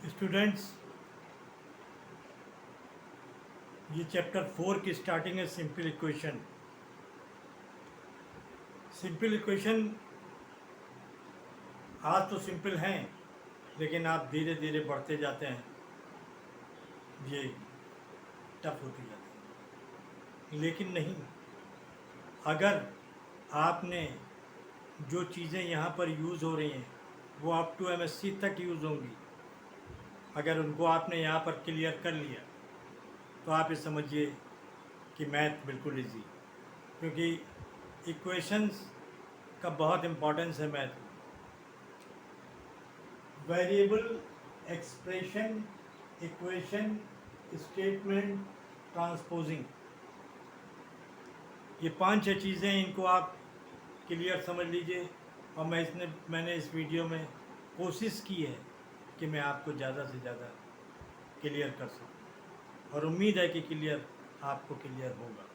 Students, ये chapter 4 की starting है। Simple equation. सिंपल इक्वेशन आज तो सिंपल हैं, लेकिन आप धीरे धीरे बढ़ते जाते हैं, ये टफ होती जाती है। लेकिन नहीं, अगर आपने जो चीज़ें यहाँ पर यूज़ हो रही हैं वो अप टू MSc तक यूज़ होंगी, अगर उनको आपने यहाँ पर क्लियर कर लिया तो आप ये समझिए कि मैथ बिल्कुल इजी, क्योंकि इक्वेशंस का बहुत इम्पोर्टेंस है मैथ में। Variable, expression, equation, statement, transposing, ये 5-6 चीज़ें, इनको आप क्लियर समझ लीजिए। और मैंने इस वीडियो में कोशिश की है कि मैं आपको ज़्यादा से ज़्यादा क्लियर कर सकूं, और उम्मीद है कि आपको क्लियर होगा।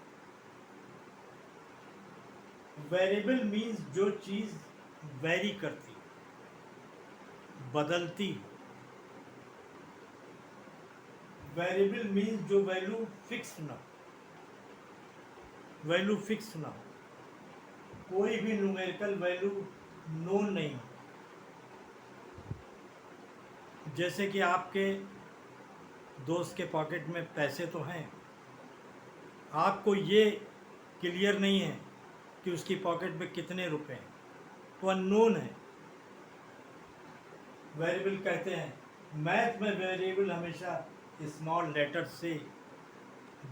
वेरिएबल मीन्स जो चीज़ वेरी करती, बदलती। वेरिएबल मीन्स जो वैल्यू फिक्स ना हो, कोई भी न्यूमेरिकल वैल्यू नोन नहीं हो। जैसे कि आपके दोस्त के पॉकेट में पैसे तो हैं, आपको ये क्लियर नहीं है कि उसकी पॉकेट में कितने रुपए हैं, तो अननोन है। वेरिएबल कहते हैं, मैथ में वेरिएबल हमेशा स्मॉल लेटर्स से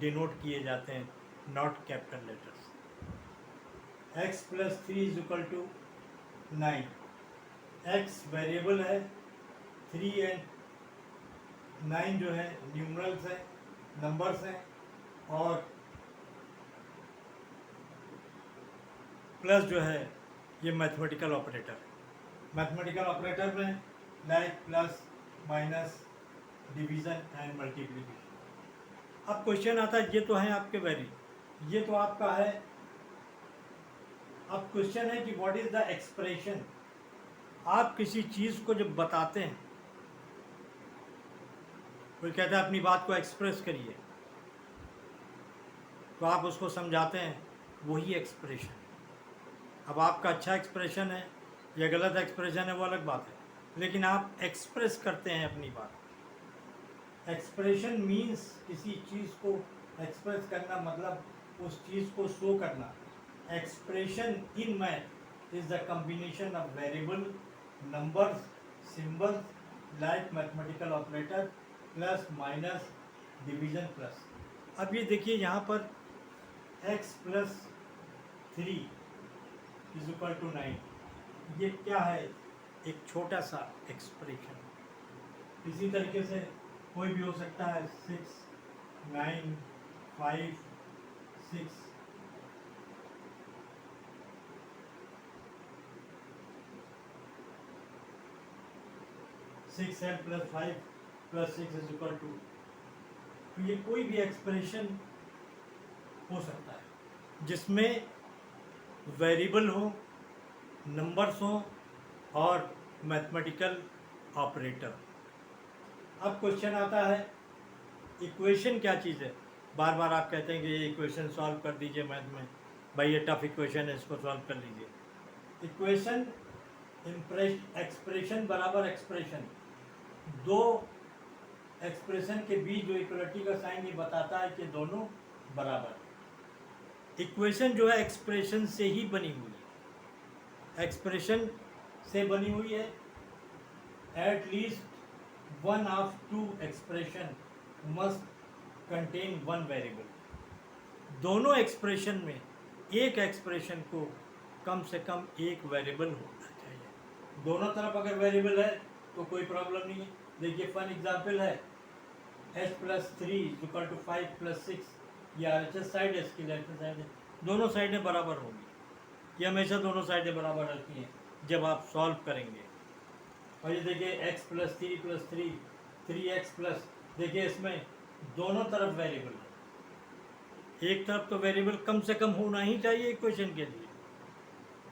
डिनोट किए जाते हैं, not capital letters. x + 3 = 9। x variable है, 3 और 9 जो है न्यूमरल्स हैं, नंबर्स हैं, और प्लस जो है ये मैथमेटिकल ऑपरेटर है। मैथमेटिकल ऑपरेटर में like plus, minus, division and multiplication. अब क्वेश्चन आता है, ये तो है आपके वैरी, ये तो आपका है। अब क्वेश्चन है कि व्हाट इज द एक्सप्रेशन। आप किसी चीज़ को जब बताते हैं, कोई कहता है अपनी बात को एक्सप्रेस करिए, तो आप उसको समझाते हैं, वही एक्सप्रेशन। अब आपका अच्छा एक्सप्रेशन है या गलत एक्सप्रेशन है वो अलग बात है, लेकिन आप एक्सप्रेस करते हैं अपनी बात। एक्सप्रेशन मीन्स किसी चीज़ को एक्सप्रेस करना, मतलब उस चीज़ को शो करना। Expression in math is the combination of variable, numbers, symbols like mathematical operator, plus, minus, division, plus. अब ये देखिए यहाँ पर x + 3 = 9, ये क्या है? एक छोटा सा एक्सप्रेशन। इसी तरीके से कोई भी हो सकता है, 6, 9, 5, 6। सिक्स है + 5 + 6 = 2। तो ये कोई भी एक्सप्रेशन हो सकता है जिसमें वेरिएबल हो, नंबर्स हो और मैथमेटिकल ऑपरेटर। अब क्वेश्चन आता है, इक्वेशन क्या चीज़ है? बार बार आप कहते हैं कि ये इक्वेशन सॉल्व कर दीजिए मैथ में, भाई ये टफ इक्वेशन है, इसको सॉल्व कर लीजिए। इक्वेशन, एक्सप्रेशन बराबर एक्सप्रेशन, दो एक्सप्रेशन के बीच जो इक्वलिटी का साइन ये बताता है कि दोनों बराबर। इक्वेशन जो है एक्सप्रेशन से ही बनी हुई है, एक्सप्रेशन से बनी हुई है। At least one of two expression must contain one variable. दोनों एक्सप्रेशन में एक एक्सप्रेशन को कम से कम एक वेरिएबल होना चाहिए। दोनों तरफ अगर वेरिएबल है तो कोई प्रॉब्लम नहीं है। देखिए फन एग्जाम्पल है, h + 3 = 5 + 6, ये RHS साइड है, इसकी लेफ्ट साइड है, दोनों साइडें बराबर होंगी। ये हमेशा दोनों साइडें बराबर रहती हैं जब आप सॉल्व करेंगे। और ये देखिए x + 3 + 3, 3x+, देखिए इसमें दोनों तरफ वेरिएबल है। एक तरफ तो वेरिएबल कम से कम होना ही चाहिए इक्वेशन के लिए,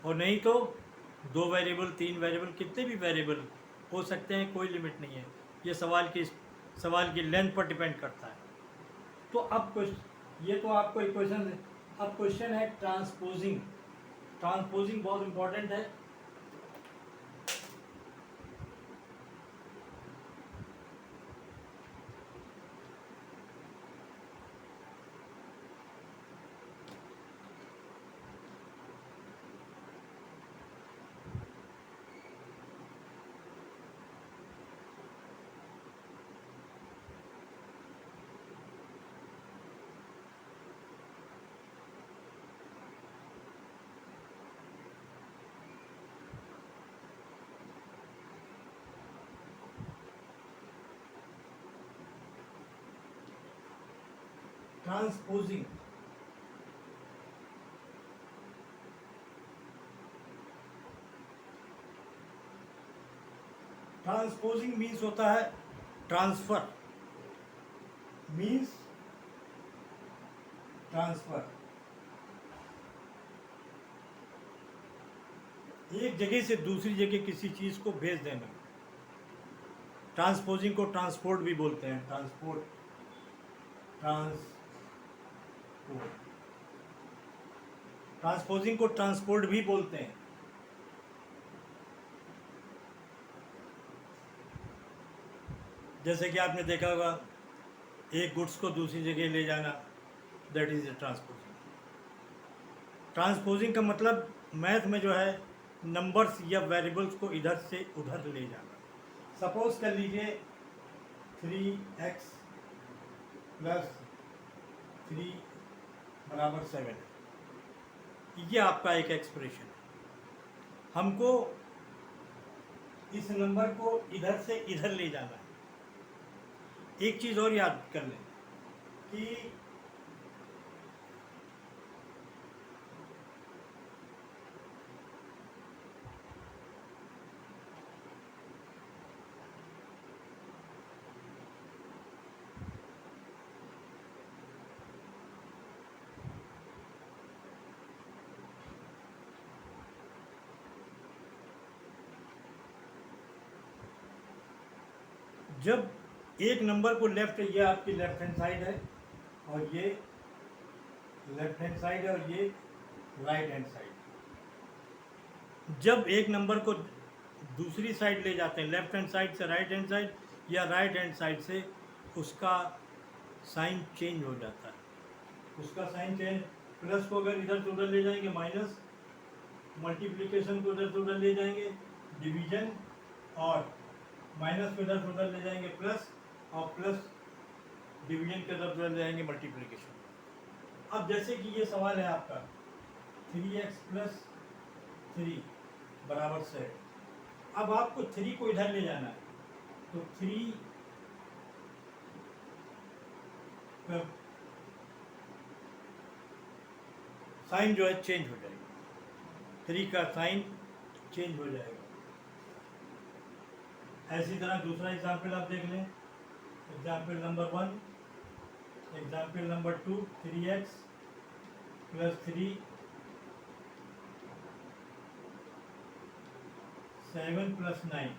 और नहीं तो 2 वेरिएबल, 3 वेरिएबल, कितने भी वेरिएबल हो सकते हैं, कोई लिमिट नहीं है। ये सवाल की लेंथ पर डिपेंड करता है। तो अब क्वेश्चन, ये तो आपको इक्वेशन है। अब क्वेश्चन है ट्रांसपोजिंग। ट्रांसपोजिंग बहुत इंपॉर्टेंट है। ट्रांसपोजिंग, ट्रांसपोजिंग मीन्स होता है ट्रांसफर, मीन्स ट्रांसफर। एक जगह से दूसरी जगह किसी चीज को भेज देना। ट्रांसपोजिंग को ट्रांसपोर्ट भी बोलते हैं। ट्रांसपोर्ट, ट्रांसपोजिंग को ट्रांसपोर्ट भी बोलते हैं। जैसे कि आपने देखा होगा, एक गुड्स को दूसरी जगह ले जाना, that is a transposing. Transposing का मतलब मैथ में जो है नंबर्स या वेरिएबल्स को इधर से उधर ले जाना। सपोज कर लीजिए 3x + 3 = 7, ये आपका एक एक्सप्रेशन है। हमको इस नंबर को इधर से इधर ले जाना है। एक चीज़ और याद कर लें कि जब एक नंबर को लेफ्ट, ये आपकी लेफ्ट हैंड साइड है और ये लेफ्ट हैंड साइड है और ये राइट हैंड साइड, जब एक नंबर को दूसरी साइड ले जाते हैं, लेफ्ट हैंड साइड से राइट हैंड साइड या राइट हैंड साइड से, उसका साइन चेंज हो जाता है। उसका साइन चेंज, प्लस को अगर इधर से उधर ले जाएंगे माइनस, मल्टीप्लिकेशन को इधर से उधर ले जाएंगे डिवीजन, और माइनस को इधर से उधर ले जाएंगे प्लस, और प्लस डिवीजन के इधर उधर ले जाएंगे मल्टीप्लिकेशन। अब जैसे कि ये सवाल है आपका 3x + 3 = 7। अब आपको 3 को इधर ले जाना है, तो 3 का साइन जो है चेंज हो जाएगा। 3 का साइन चेंज हो जाएगा। ऐसी तरह दूसरा एग्जाम्पल आप देख लें। Example number 1, example number 2, 3x + 3 7 + 9।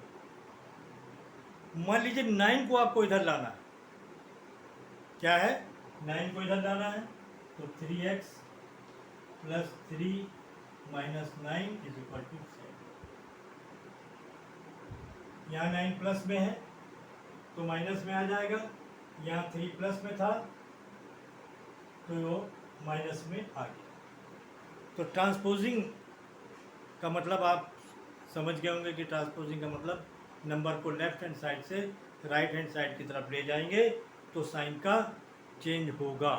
मान लीजिए 9 को आपको इधर लाना है। क्या है? 9 को इधर लाना है, तो 3x + 3 - 9 = 7। यहाँ 9 प्लस में है तो माइनस में आ जाएगा, यहाँ 3 प्लस में था तो वो माइनस में आ गया। तो ट्रांसपोजिंग का मतलब आप समझ गए होंगे कि ट्रांसपोजिंग का मतलब नंबर को लेफ्ट हैंड साइड से राइट हैंड साइड की तरफ ले जाएंगे तो साइन का चेंज होगा।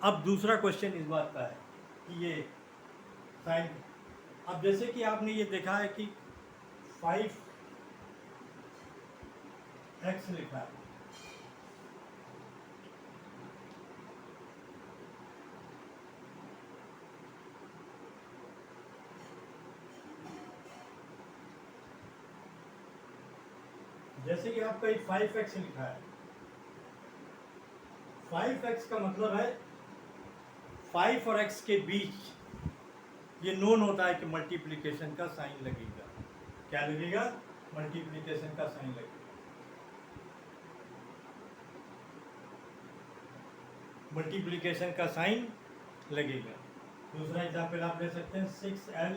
अब दूसरा क्वेश्चन इस बात का है कि ये साइन, अब जैसे कि आपने ये देखा है कि 5x लिखा है, जैसे कि आपका 5x लिखा है। 5x का मतलब है 5 और x के बीच ये नोन होता है कि मल्टीप्लिकेशन का साइन लगेगा। क्या लगेगा? मल्टीप्लिकेशन का साइन लगेगा। मल्टीप्लिकेशन का साइन लगेगा। दूसरा एग्जाम्पल आप ले सकते हैं 6L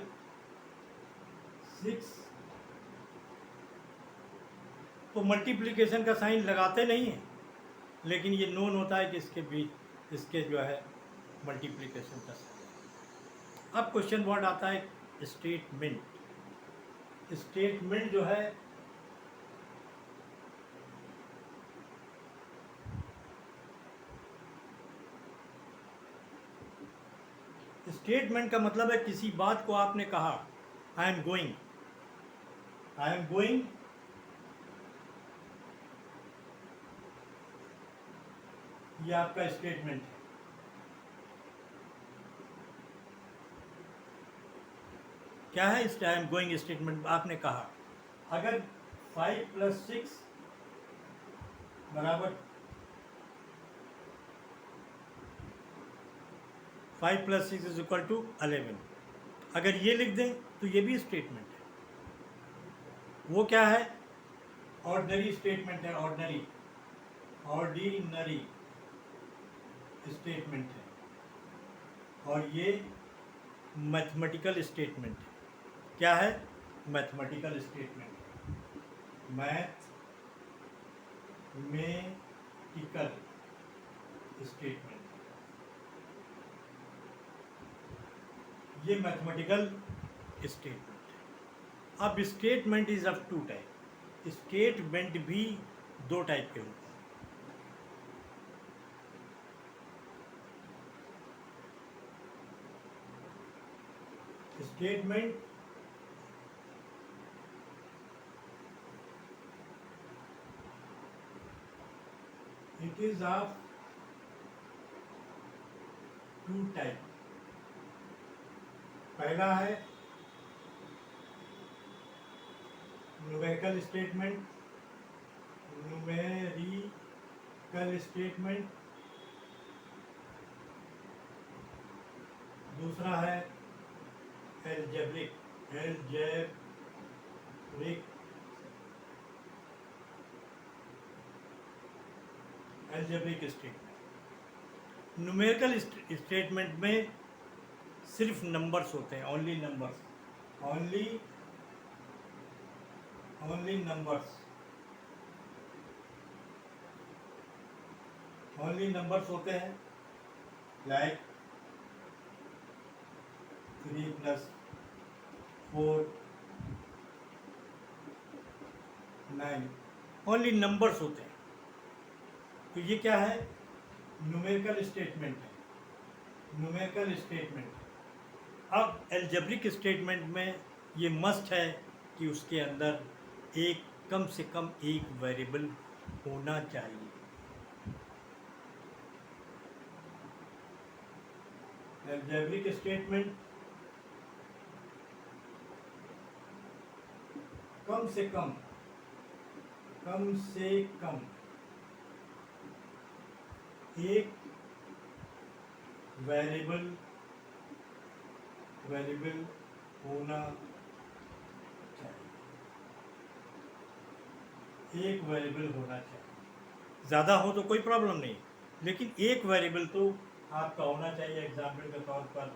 6, तो मल्टीप्लिकेशन का साइन लगाते नहीं हैं, लेकिन ये नोन होता है कि इसके बीच इसके जो है मल्टीप्लिकेशन का साइन। अब क्वेश्चन वर्ड आता है स्टेटमेंट। स्टेटमेंट जो है स्टेटमेंट का मतलब है किसी बात को आपने कहा, I am going, I am going, ये आपका स्टेटमेंट है। क्या है इस आई एम गोइंग स्टेटमेंट? आपने कहा अगर 5 + 6 बराबर 5 + 6 = 11, अगर ये लिख दें तो ये भी स्टेटमेंट है। वो क्या है? ऑर्डिनरी स्टेटमेंट है, ऑर्डिनरी स्टेटमेंट है, और ये मैथमेटिकल स्टेटमेंट है। क्या है? मैथमेटिकल स्टेटमेंट, मैथमेटिकल स्टेटमेंट, ये मैथमेटिकल स्टेटमेंट है। अब statement is of 2 type, statement भी 2 टाइप के होते हैं। Statement it is of 2 type. पहला है न्यूमेरिकल स्टेटमेंट, न्यूमेरिकल स्टेटमेंट। दूसरा है एल्जेब्रिक स्टेटमेंट। न्यूमेरिकल स्टेटमेंट में सिर्फ नंबर्स होते हैं, ओनली नंबर्स, ओनली नंबर्स होते हैं। लाइक 3 + 4 9, ओनली नंबर्स होते हैं। तो ये क्या है? न्यूमेरिकल स्टेटमेंट है, न्यूमेरिकल स्टेटमेंट। अब एल्जेब्रिक स्टेटमेंट में ये मस्ट है कि उसके अंदर कम से कम एक वेरिएबल होना चाहिए। एल्जेब्रिक स्टेटमेंट कम से कम एक वेरिएबल होना चाहिए, एक वेरिएबल होना चाहिए। ज़्यादा हो तो कोई प्रॉब्लम नहीं, लेकिन एक वेरिएबल तो आपका होना चाहिए। एग्जाम्पल के तौर पर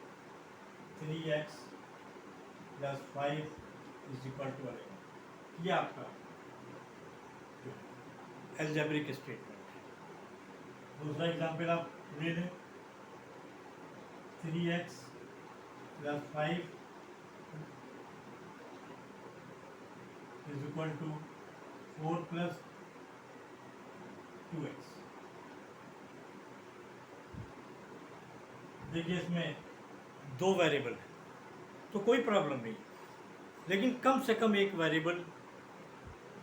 3x + 5 = 11, ये आपका एल्जेब्रिक स्टेटमेंट है। दूसरा एग्जाम्पल आप ले लें, 3x + 5 = 4 + 2x। देखिए इसमें 2 वेरिएबल है तो कोई प्रॉब्लम नहीं, लेकिन कम से कम एक वेरिएबल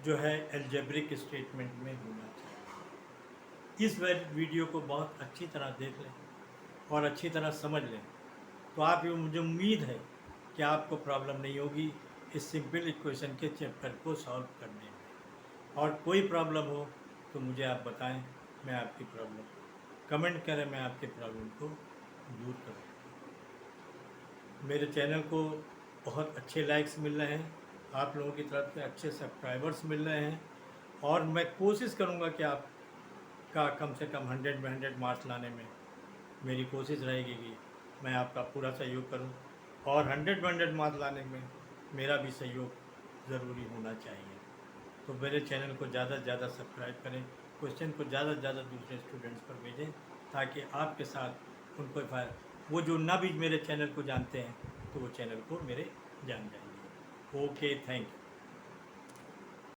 जो है एल्जेब्रिक स्टेटमेंट में होना चाहिए। इस वीडियो को बहुत अच्छी तरह देख लें और अच्छी तरह समझ लें, तो आप मुझे उम्मीद है कि आपको प्रॉब्लम नहीं होगी इस सिंपल इक्वेशन के चैप्टर को सॉल्व करने में। और कोई प्रॉब्लम हो तो मुझे आप बताएं, मैं आपकी प्रॉब्लम कमेंट करें, मैं आपके प्रॉब्लम को दूर करूँ। मेरे चैनल को बहुत अच्छे लाइक्स मिल रहे हैं, आप लोगों की तरफ से अच्छे सब्सक्राइबर्स मिल रहे हैं, और मैं कोशिश करूँगा कि आपका कम से कम 100 में 100 मार्क्स लाने में मेरी कोशिश रहेगी कि मैं आपका पूरा सहयोग करूं और 100 मार्क्स लाने में मेरा भी सहयोग ज़रूरी होना चाहिए। तो मेरे चैनल को ज़्यादा से ज़्यादा सब्सक्राइब करें, क्वेश्चन को ज़्यादा से ज़्यादा दूसरे स्टूडेंट्स पर भेजें ताकि आपके साथ उनको वो जो ना भी मेरे चैनल को जानते हैं तो वो चैनल को मेरे जान जाएंगे। Okay, thank you.